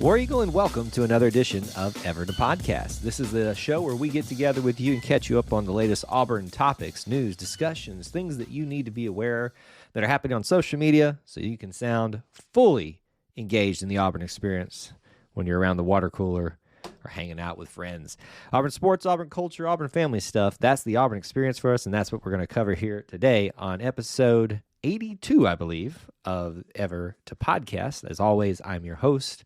War Eagle, and welcome to another edition of Ever the Podcast. This is the show where we get together with you and catch you up on the latest Auburn topics, news, discussions, things that you need to be aware that are happening on social media so you can sound fully engaged in the Auburn experience when you're around the water cooler or hanging out with friends. Auburn sports, Auburn culture, Auburn family stuff. That's the Auburn experience for us, and that's what we're going to cover here today on episode 82, I believe, of Ever to Podcast. As always, I'm your host,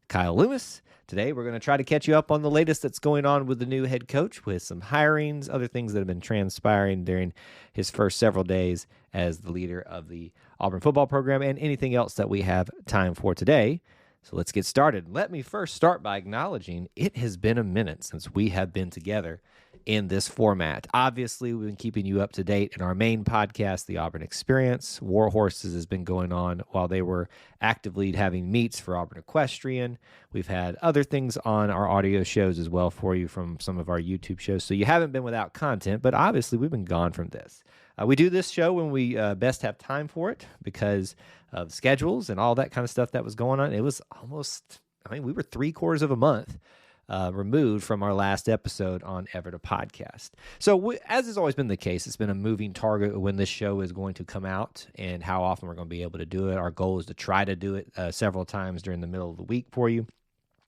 Kyle Loomis. Today, we're going to try to catch you up on the latest that's going on with the new head coach, with some hirings, other things that have been transpiring during his first several days as the leader of the Auburn football program, and anything else that we have time for today. So let's get started. Let me first start by acknowledging it has been a minute since we have been together in this format. Obviously, we've been keeping you up to date in our main podcast, The Auburn Experience. War Horses has been going on while they were actively having meets for Auburn Equestrian. We've had other things on our audio shows as well for you from some of our YouTube shows. So you haven't been without content, but obviously we've been gone from this. We do this show when we best have time for it because of schedules and all that kind of stuff that was going on. It was almost, we were 3/4 of a month removed from our last episode on Ever to Podcast. So as has always been the case, it's been a moving target when this show is going to come out and how often we're going to be able to do it. Our goal is to try to do it several times during the middle of the week for you.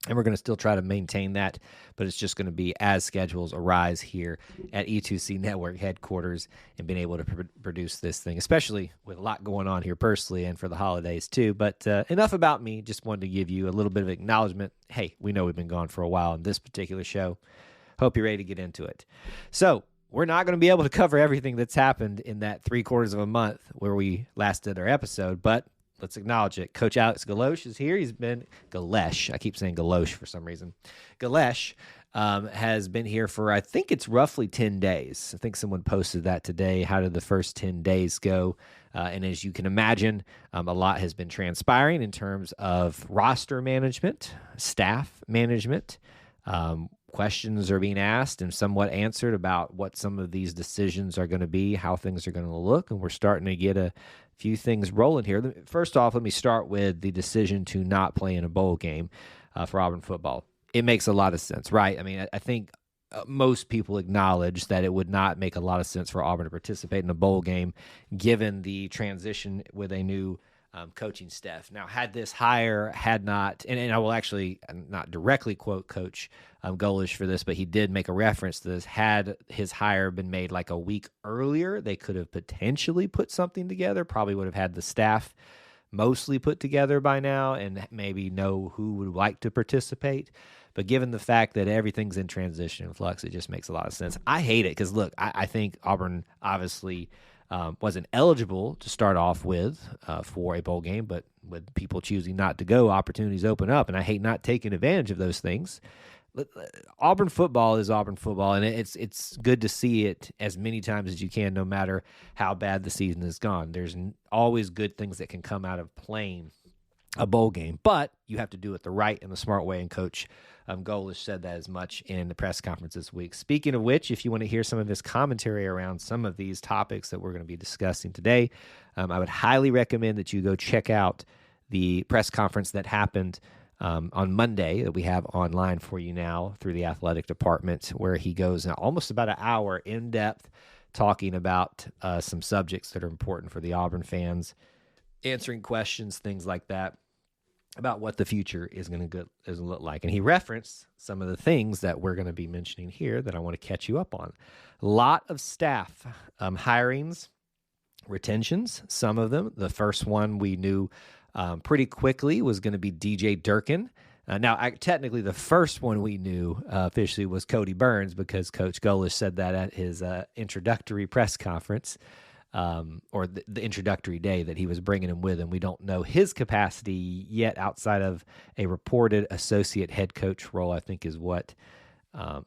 And we're going to still try to maintain that, but it's just going to be as schedules arise here at E2C Network headquarters and being able to produce this thing, especially with a lot going on here personally and for the holidays too. But enough about me. Just wanted to give you a little bit of acknowledgement. Hey, we know we've been gone for a while in this particular show. Hope you're ready to get into it. So we're not going to be able to cover everything that's happened in that 3/4 of a month where we last did our episode, but let's acknowledge it. Coach Alex Galoche is here. He's been Galesh. I keep saying Galoche for some reason. Galesh has been here for, I think it's roughly 10 days. I think someone posted that today. How did the first 10 days go? And as you can imagine, a lot has been transpiring in terms of roster management, staff management. Questions are being asked and somewhat answered about what some of these decisions are going to be, how things are going to look, and we're starting to get a few things rolling here. First off, let me start with the decision to not play in a bowl game for Auburn football. It makes a lot of sense, right? I think most people acknowledge that it would not make a lot of sense for Auburn to participate in a bowl game given the transition with a new coaching staff. Now, had this hire had not, and I will actually not directly quote Coach Golish for this, but he did make a reference to this. Had his hire been made like a week earlier, they could have potentially put something together, probably would have had the staff mostly put together by now and maybe know who would like to participate. But given the fact that everything's in transition and flux, it just makes a lot of sense. I hate it because, look, I think Auburn obviously wasn't eligible to start off with for a bowl game, but with people choosing not to go, opportunities open up, and I hate not taking advantage of those things. Auburn football is Auburn football, and it's good to see it as many times as you can, no matter how bad the season has gone. There's always good things that can come out of playing a bowl game, but you have to do it the right and the smart way, and Coach Golish said that as much in the press conference this week. Speaking of which, if you want to hear some of his commentary around some of these topics that we're going to be discussing today, I would highly recommend that you go check out the press conference that happened on Monday that we have online for you now through the athletic department, where he goes almost about an hour in depth talking about some subjects that are important for the Auburn fans, answering questions, things like that, about what the future is going to look like. And he referenced some of the things that we're going to be mentioning here that I want to catch you up on. A lot of staff hirings, retentions, some of them. The first one we knew pretty quickly was going to be DJ Durkin. Technically, the first one we knew officially was Cody Burns, because Coach Golish said that at his introductory press conference, or the introductory day that he was bringing him with him. We don't know his capacity yet outside of a reported associate head coach role, I think is what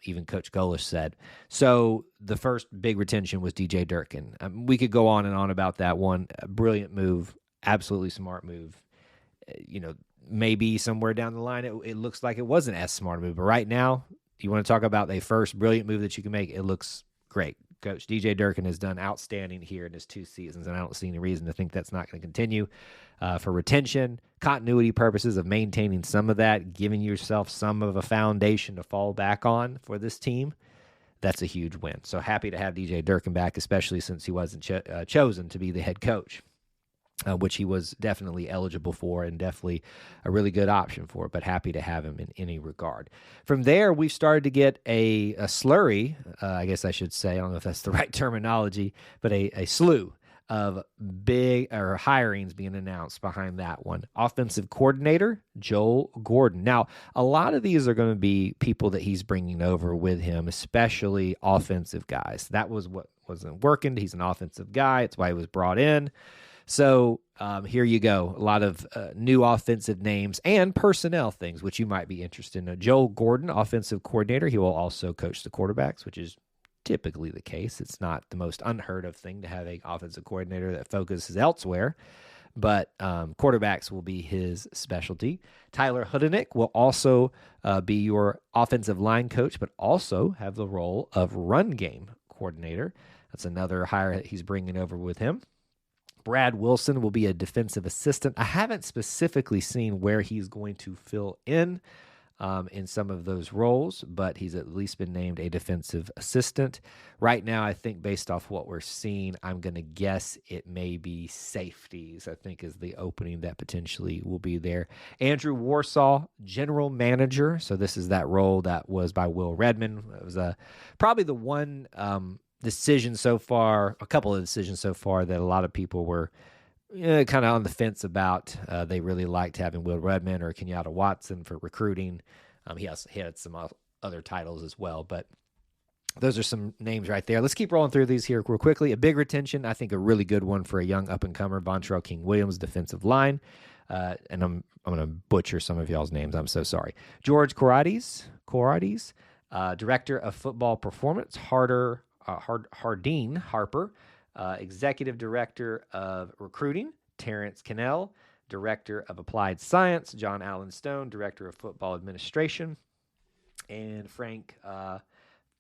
even Coach Golish said. So the first big retention was DJ Durkin. We could go on and on about that one. A brilliant move, absolutely smart move. Maybe somewhere down the line it looks like it wasn't as smart a move, but right now you want to talk about a first brilliant move that you can make. It looks great. Coach DJ Durkin has done outstanding here in his 2 seasons, and I don't see any reason to think that's not going to continue. For retention, continuity purposes of maintaining some of that, giving yourself some of a foundation to fall back on for this team, that's a huge win. So happy to have DJ Durkin back, especially since he wasn't chosen to be the head coach, which he was definitely eligible for and definitely a really good option for, but happy to have him in any regard. From there, we've started to get a slurry, I guess I should say, I don't know if that's the right terminology, but a slew of big hirings being announced behind that one. Offensive coordinator, Joel Gordon. Now, a lot of these are going to be people that he's bringing over with him, especially offensive guys. That was what wasn't working. He's an offensive guy. It's why he was brought in. So here you go. A lot of new offensive names and personnel things, which you might be interested in. Joel Gordon, offensive coordinator. He will also coach the quarterbacks, which is typically the case. It's not the most unheard of thing to have an offensive coordinator that focuses elsewhere, but quarterbacks will be his specialty. Tyler Hudenick will also be your offensive line coach, but also have the role of run game coordinator. That's another hire that he's bringing over with him. Brad Wilson will be a defensive assistant. I haven't specifically seen where he's going to fill in some of those roles, but he's at least been named a defensive assistant. Right now, I think based off what we're seeing, I'm going to guess it may be safeties, I think is the opening that potentially will be there. Andrew Warsaw, general manager. So this is that role that was by Will Redmond. It was probably the one decision so far, a couple of decisions so far that a lot of people were kind of on the fence about. They really liked having Will Redmond or Kenyatta Watson for recruiting. He had some other titles as well, but those are some names right there. Let's keep rolling through these here real quickly. A big retention, I think a really good one for a young up-and-comer, Vontrell King-Williams, defensive line. And I'm going to butcher some of y'all's names. I'm so sorry. George Corrades, director of football performance, Hardeen Harper, executive director of recruiting, Terrence Cannell, director of applied science, John Allen Stone, director of football administration, and Frank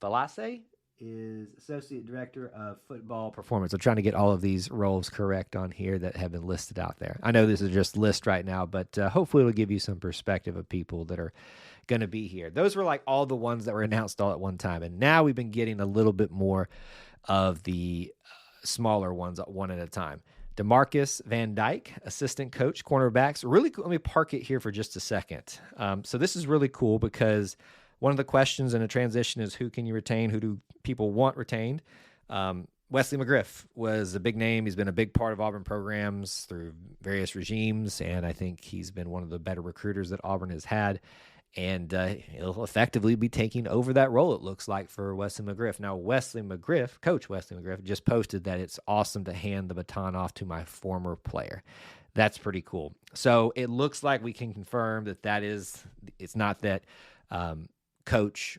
Valasse is associate director of football performance. I'm trying to get all of these roles correct on here that have been listed out there. I know this is just list right now, but hopefully it'll give you some perspective of people that are going to be here. Those were like all the ones that were announced all at one time. And now we've been getting a little bit more of the smaller ones one at a time. DeMarcus Van Dyke, assistant coach, cornerbacks. Really cool. Let me park it here for just a second. So this is really cool because one of the questions in a transition is who can you retain? Who do people want retained? Wesley McGriff was a big name. He's been a big part of Auburn programs through various regimes, and I think he's been one of the better recruiters that Auburn has had. And he'll effectively be taking over that role, it looks like, for Wesley McGriff. Now, Coach Wesley McGriff, just posted that it's awesome to hand the baton off to my former player. That's pretty cool. So it looks like we can confirm that it's not that Coach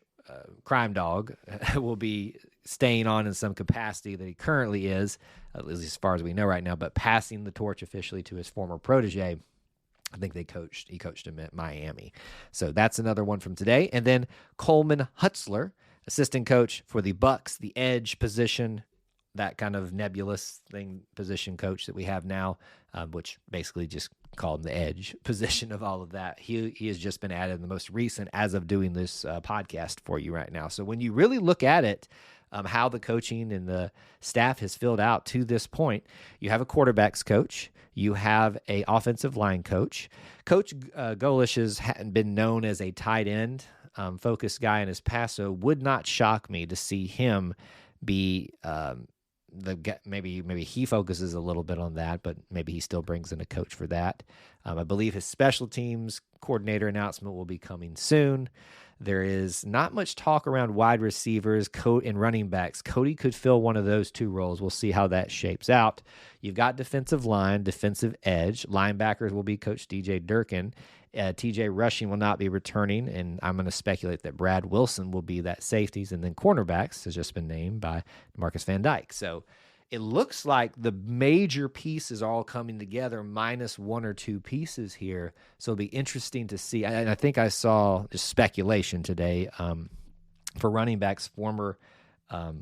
Crime Dog will be staying on in some capacity that he currently is, at least as far as we know right now, but passing the torch officially to his former protege. I think he coached him at Miami. So that's another one from today. And then Coleman Hutzler, assistant coach for the Bucks, the edge position, that kind of nebulous position coach that we have now, which basically just called him the edge position of all of that. He has just been added in the most recent as of doing this podcast for you right now. So when you really look at it, how the coaching and the staff has filled out to this point, you have a quarterbacks coach, you have a offensive line coach. Coach Golish has been known as a tight end focused guy in his past, so would not shock me to see him be maybe he focuses a little bit on that, but maybe he still brings in a coach for that. I believe his special teams coordinator announcement will be coming soon. There is not much talk around wide receivers and running backs. Cody could fill one of those two roles. We'll see how that shapes out. You've got defensive line, defensive edge. Linebackers will be Coach DJ Durkin. TJ Rushing will not be returning, and I'm going to speculate that Brad Wilson will be that safeties, and then cornerbacks has just been named by Marcus Van Dyke. So it looks like the major pieces are all coming together minus one or two pieces here. So it'll be interesting to see. And I think I saw just speculation today for running backs, former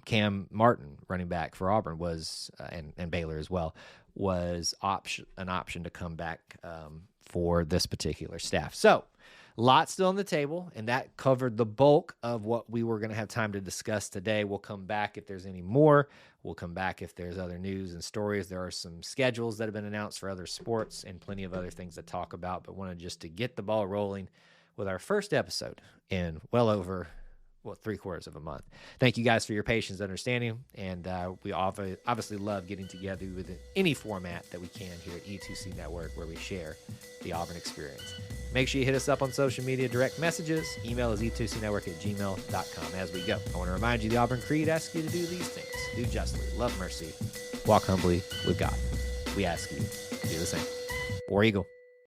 Cam Martin, running back for Auburn, was and Baylor as well, was an option to come back for this particular staff. So, lots still on the table, and that covered the bulk of what we were going to have time to discuss today. We'll come back if there's any more. We'll come back if there's other news and stories. There are some schedules that have been announced for other sports and plenty of other things to talk about, but wanted just to get the ball rolling with our first episode in well over 3/4 of a month. Thank you guys for your patience and understanding, and we obviously love getting together with any format that we can here at E2C Network, where we share the Auburn experience. Make sure you hit us up on social media, direct messages. Email is e2cnetwork@gmail.com. As we go, I want to remind you the Auburn Creed asks you to do these things: do justly, love mercy, walk humbly with God. We ask you to do the same. War Eagle.